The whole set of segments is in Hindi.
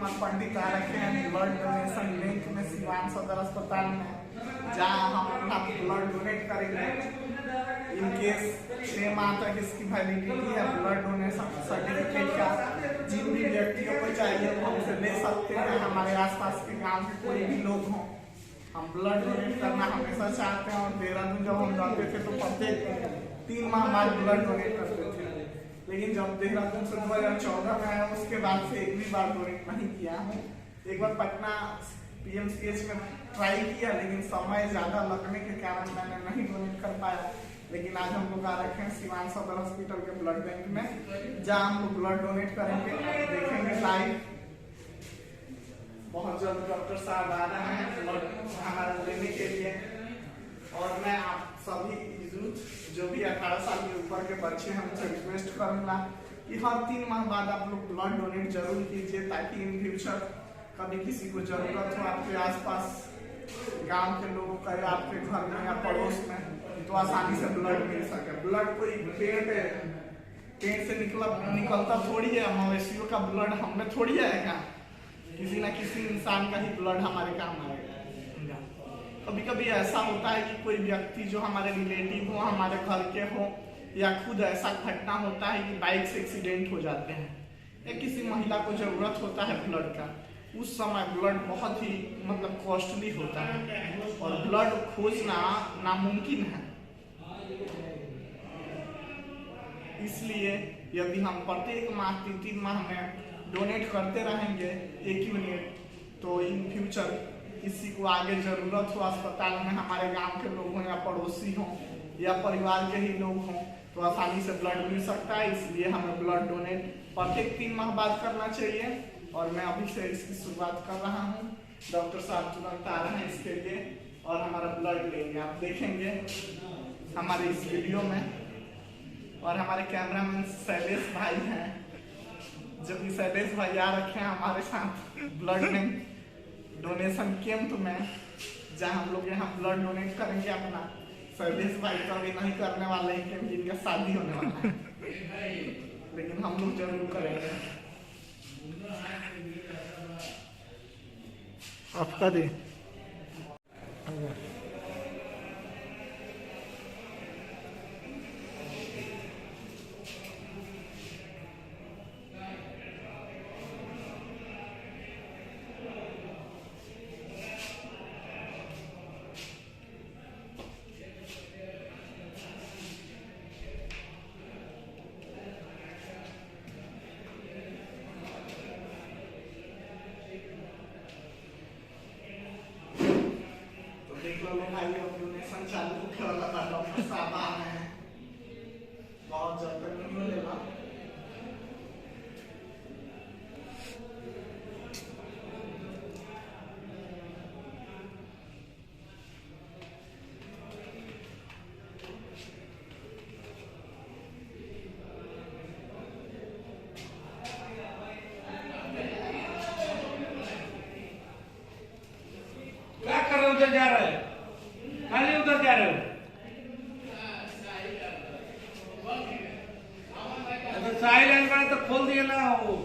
कुमार पंडित आ रखे हैं ब्लड डोनेशन बैंक में सिवान सदर अस्पताल में, जहाँ हम अपना ब्लड डोनेट करेंगे। इन केस 6 माह तक इसकी वैलिडिटी है ब्लड डोनेशन सर्टिफिकेट का। जिन भी व्यक्तियों को चाहिए वो हमसे ले सकते हैं। हमारे आसपास के गांव के कोई भी लोग हों, हम ब्लड डोनेट करना हमेशा चाहते हैं। और देहरादून जब हम जाते थे तो प्रत्येक 3 माह बाद ब्लड डोनेट करते थे, लेकिन जब देहरादून से 2014 में आया उसके बाद से एक भी बार डोनेट नहीं किया हूँ। एक बार पटना PMCH में ट्राई किया, लेकिन समय ज़्यादा लगने के कारण मैंने नहीं डोनेट कर पाया। लेकिन आज हम लोग आ रखे हैं सिवान सदर हॉस्पिटल के ब्लड बैंक में, जहाँ हम लोग ब्लड डोनेट करेंगे, देखेंगे लाइव। बहुत जल्द डॉक्टर साहब आ रहे हैं ब्लड हमारा लेने के लिए। और मैं आप सभी यूथ जो भी 18 साल के ऊपर के बच्चे हैं उनसे रिक्वेस्ट करूंगा कि हर 3 माह बाद आप लोग ब्लड डोनेट जरूर कीजिए, ताकि इन फ्यूचर कभी किसी को जरूरत हो, आपके आसपास गांव के लोगों का या आपके घर में या पड़ोस में, तो आसानी से ब्लड मिल सके। ब्लड कोई पेट से निकलता थोड़ी है, मवेशियों का ब्लड हमें थोड़ी आएगा, किसी ना किसी इंसान का ही ब्लड हमारे काम आएगा। कभी कभी ऐसा होता है कि कोई व्यक्ति जो हमारे रिलेटिव हो, हमारे घर के हो, या खुद ऐसा घटना होता है कि बाइक से एक्सीडेंट हो जाते हैं, या किसी महिला को जरूरत होता है ब्लड का। उस समय ब्लड बहुत ही कॉस्टली होता है और ब्लड खोजना नामुमकिन है। इसलिए यदि हम प्रत्येक माह 3 माह में डोनेट करते रहेंगे 1 यूनिट, तो इन फ्यूचर किसी को आगे जरूरत हो अस्पताल में, हमारे गांव के लोग हों या पड़ोसी हों या परिवार के ही लोग हों, तो आसानी से ब्लड मिल सकता है। इसलिए हमें ब्लड डोनेट प्रत्येक 3 माह बाद करना चाहिए। और मैं अभी से इसकी शुरुआत कर रहा हूँ। डॉक्टर साहब तुरंत आ रहे हैं इसके लिए और हमारा ब्लड लेंगे। आप देखेंगे हमारे इस वीडियो में। और हमारे कैमरामैन शैलेश भाई हैं, जो कि शैलेश भाई आ रखे हैं हमारे साथ ब्लड बैंक डोनेशन कैंप में, जहाँ हम लोग यहाँ ब्लड डोनेट करेंगे अपना। शैलेश भाई तो अभी नहीं करने वाले हैं क्योंकि इनका शादी होने वाला है, लेकिन हम लोग जरूर करेंगे। आपका दे डोनेशन चालू वाला डॉक्टर साहब आ रहे हैं, बहुत जल्द तक नहीं मिलेगा। क्या कर रहे हो? उधर जा रहे हो? खाली उधर जा रहे हो? अगर साइलेंट बना तो खोल दिए ना वो।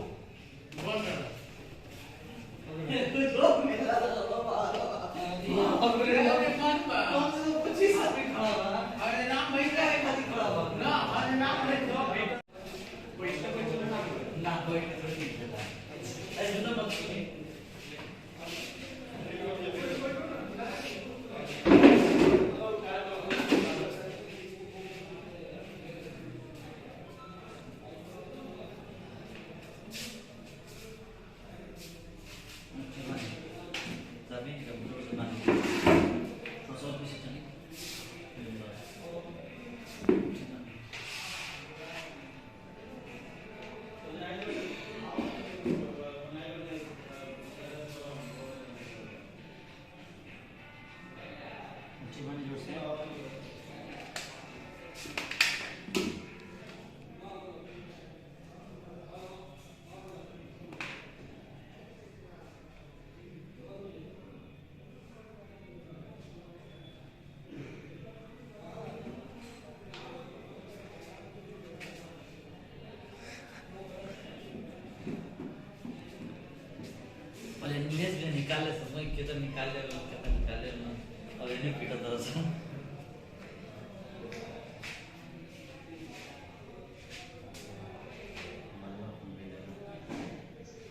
और इंग्लिश भी निकाले समय के तो निकाले ना और इन्हें पीटा दरअसल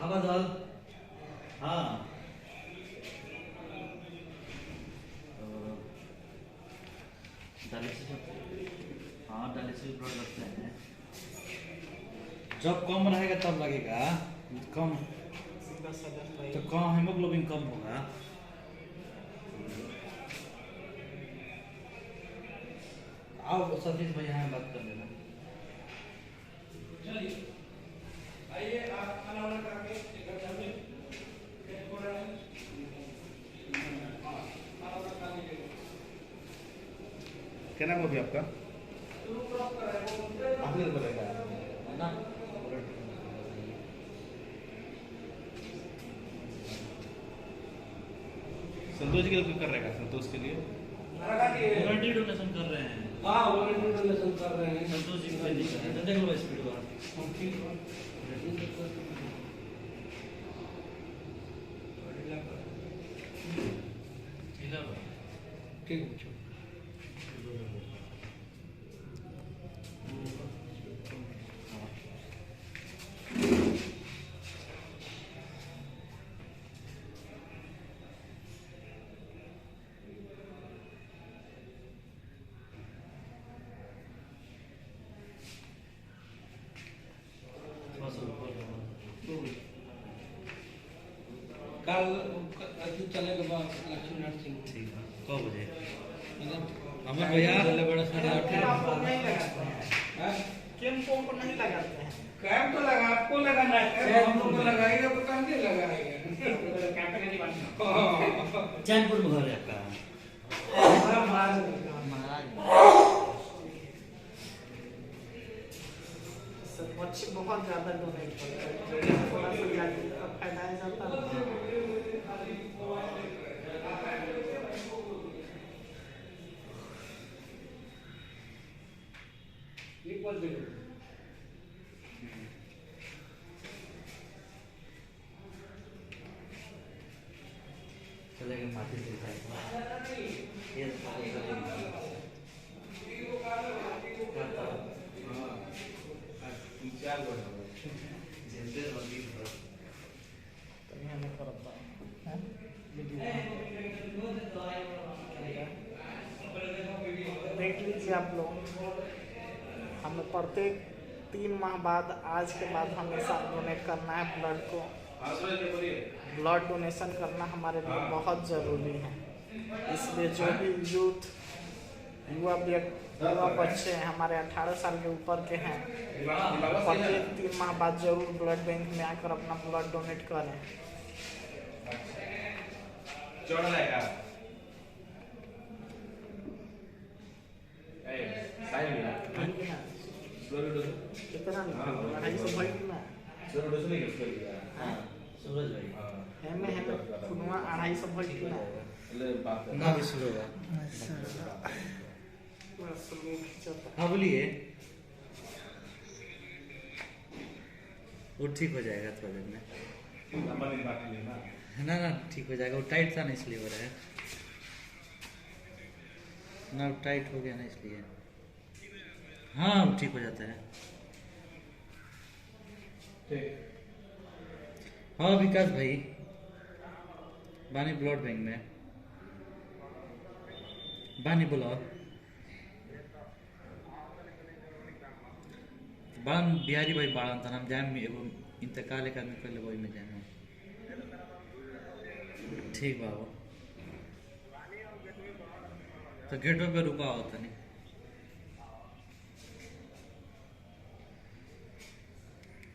अब दाल हाँ डायलिसिस ब्लड लगता है जब कम रहेगा तब लगेगा कम तो कम हेमोग्लोबिन कम होगा आओ सतीश भाई यहाँ बात कर लेना आइए आप खाना वाना करके इकट्ठा में पेट हो रहा है खाना वाना खा लीजिए क्या नाम होगी आपका आपने बताया ना संतोष के लिए क्यों कर रहेगा संतोष के लिए वॉलंटरी डोनेशन कर रहे हैं हाँ वॉलंटरी डोनेशन कर रहे हैं संतोष जी को नहीं कर रहे हैं देख लो स्पीड बार ठीक है कल अभी चलेगा बात लक्ष्मी नरसिंह ठीक है कब बजे मतलब अमर भैया बड़ा कैंप को नहीं लगाते हैं हाँ? कैंपों को नहीं लगाते हैं कैंप तो लगा आपको लगाना है हम लोग को लगाएगा तो कहाँ से लगाएगा कैंप नहीं बनना चैनपुर में घर है आपका महाराज बच्चे बहुत ज्यादा डोनेट करते हैं थोड़ा सा ज्यादा फैलाया जाता है चलेगा माटी से ये तो यहाँ नहीं करता है देख लीजिए आप लोग हमें प्रत्येक 3 माह बाद आज के बाद हमेशा डोनेट करना है ब्लड को ब्लड डोनेशन करना हमारे लिए बहुत ज़रूरी है इसलिए जो भी यूथ युवा बच्चे हैं हमारे 18 साल के ऊपर के हैं प्रत्येक 3 माह बाद जरूर ब्लड बैंक में आकर अपना ब्लड डोनेट करें चढ़ रहेगा कितना 250 भाई ना सूरज भाई है में खुदवा 250 भाई ना ना भी शुरू होगा बस लोग खिंचाता हाँ बोलिए वो ठीक हो जाएगा थोड़ा देर में ना ना ठीक हो जाएगा वो टाइट था ना इसलिए हो रहा है ना वो टाइट हो गया ना इसलिए हाँ वो ठीक हो जाता है हाँ विकास भाई बानी ब्लड बैंक में बानी बोलो बान बिहारी भाई बाड़न था हम जाए एगो इंतकाल एक आदमी कर वही में जाए ठीक बाबू तो गेटो पे रुका होता नहीं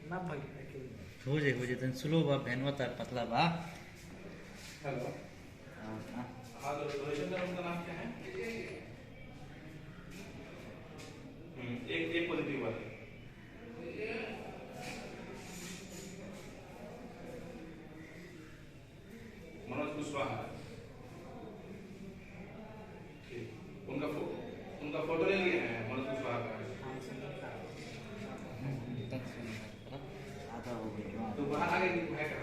ना भाई हो जाए तन स्लो बा भेनवा तार पतला बा हेलो हाँ, हाँ रोशन उनका नाम क्या है एक पॉजिटिव वाले मनोज कुशवाहा उनका फोटो ले लिए हैं मनोज कुशवाहा का आधा हो गया तो बाहर आगे है क्या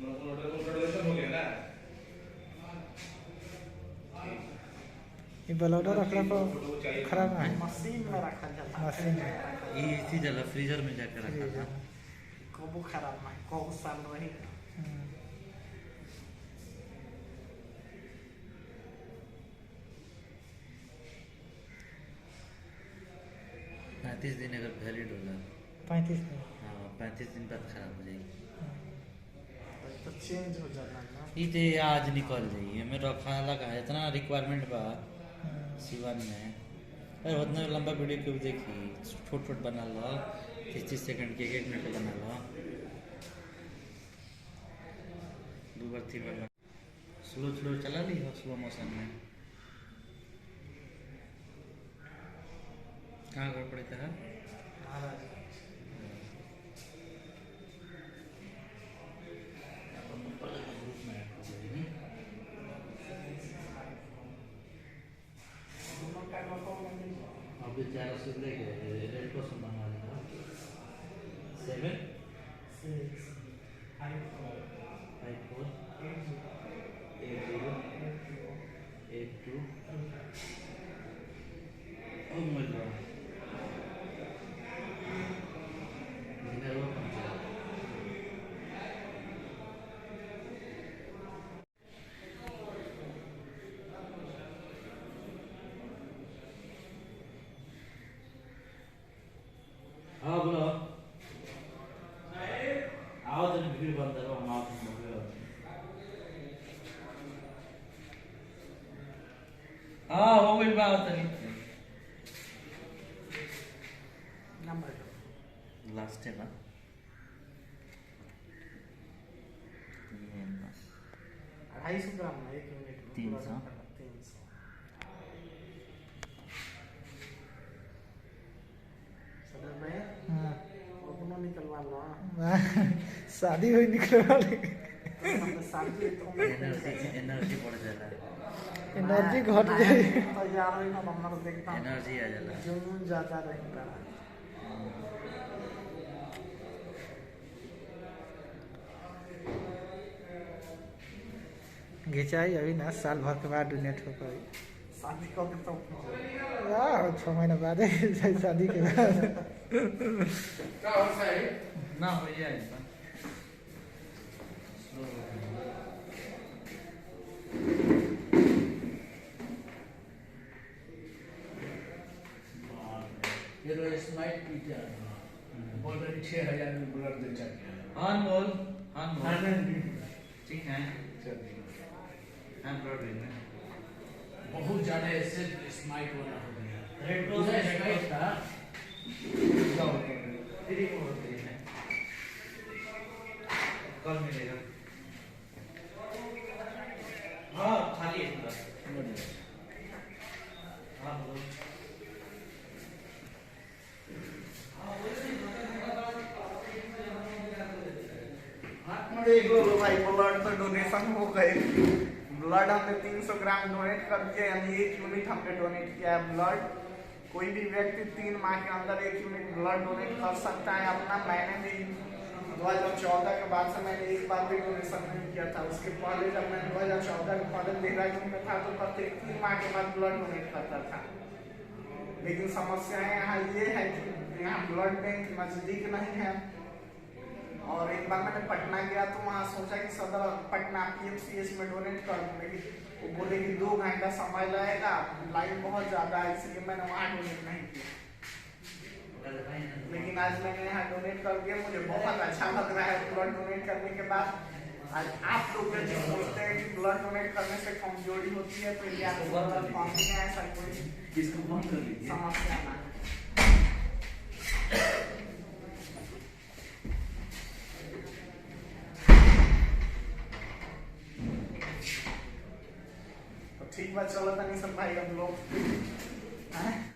डोनेशन हो गया ना। ये बलौदा रखला पर खराब ना है मशीन में रखा जाता है। मशीन में ये इसी जला फ्रीजर में जाकर रखा था कबो खराब ना कबो साल रही 35 दिन अगर वैलिड होला 35 दिन हाँ 35 दिन बाद खराब हो जाएगी तो चेंज हो जाता है ना। ये तो आज निकल जाइए मेरा खाना का इतना रिक्वायरमेंट बा सीवन में अरे उतना लंबा वीडियो क्यों देखी छोट छोट बना लो 30 सेकंड के 1 मिनट का बना लो 2 बार 3 बार स्लो स्लो चला ली हो स्लो मोशन में कहाँ गड़ पड़ता है अभी 400 लेके रेड को संभालना है 7 6 5 4 8 0 8 2 oh my god never हाँ बोलो आओ तो भीड़ बंद करो हम आप हाँ हो गई बात नहीं नंबर लास्ट है ना 250 ग्राम ना 1 यूनिट 300 सदर भाई अपना निकलवा लो शादी हुई निकले वाले तो शादी तो एनर्जी बढ़ जाला एनर्जी घट जाए तैयार होई ना हमरा देखता एनर्जी आ जाला जुनून ज्यादा रहेगा घिंचाई अभी ना साल भर के बाद डोनेट हो पाई शादी को तो 6 महीने बाद शादी के बाद ना हो जाए ये तो स्माइल टीचर बोल रहे 6000 में ब्लड दे चाहिए हाँ बोल ठीक है हाँ ब्लड देना बहुत ज्यादा ऐसे स्माइल वाला हो गया रेड क्रॉस पूरा स्माइल था तेरी को होती है कल मिलेगा हाँ खाली है पूरा हाँ बोलो देखो भाई ब्लड तो डोनेशन हो गए ब्लड हमने 300 ग्राम डोनेट करके यानी 1 यूनिट हमने डोनेट किया है ब्लड कोई भी व्यक्ति 3 माह के अंदर 1 यूनिट ब्लड डोनेट कर सकता है अपना मैंने भी 2014 के बाद से मैंने एक बार भी डोनेशन नहीं किया था उसके पहले जब मैं 2014 के पहले देहरादून में था तो प्रत्येक 3 माह के बाद ब्लड डोनेट करता था लेकिन समस्याएं यहाँ ये है कि यहाँ ब्लड बैंक नजदीक नहीं है और एक बार मैंने पटना गया तो वहाँ सोचा कि सदर पटना PMCH में डोनेट कर दूँ लेकिन वो बोले कि 2 घंटा समय लगेगा लाइन बहुत ज़्यादा है इसलिए मैंने वहाँ डोनेट नहीं किया लेकिन आज मैंने यहाँ डोनेट करके मुझे बहुत अच्छा लग रहा है ब्लड डोनेट करने के बाद आज आप लोग जो सोचते हैं कि ब्लड डोनेट करने से कमजोरी होती है तो ये आपको कमी है ऐसा कोई इसको बंद कर लीजिए समस्या ना ठीक बात चलो तनी सब भाई हम लोग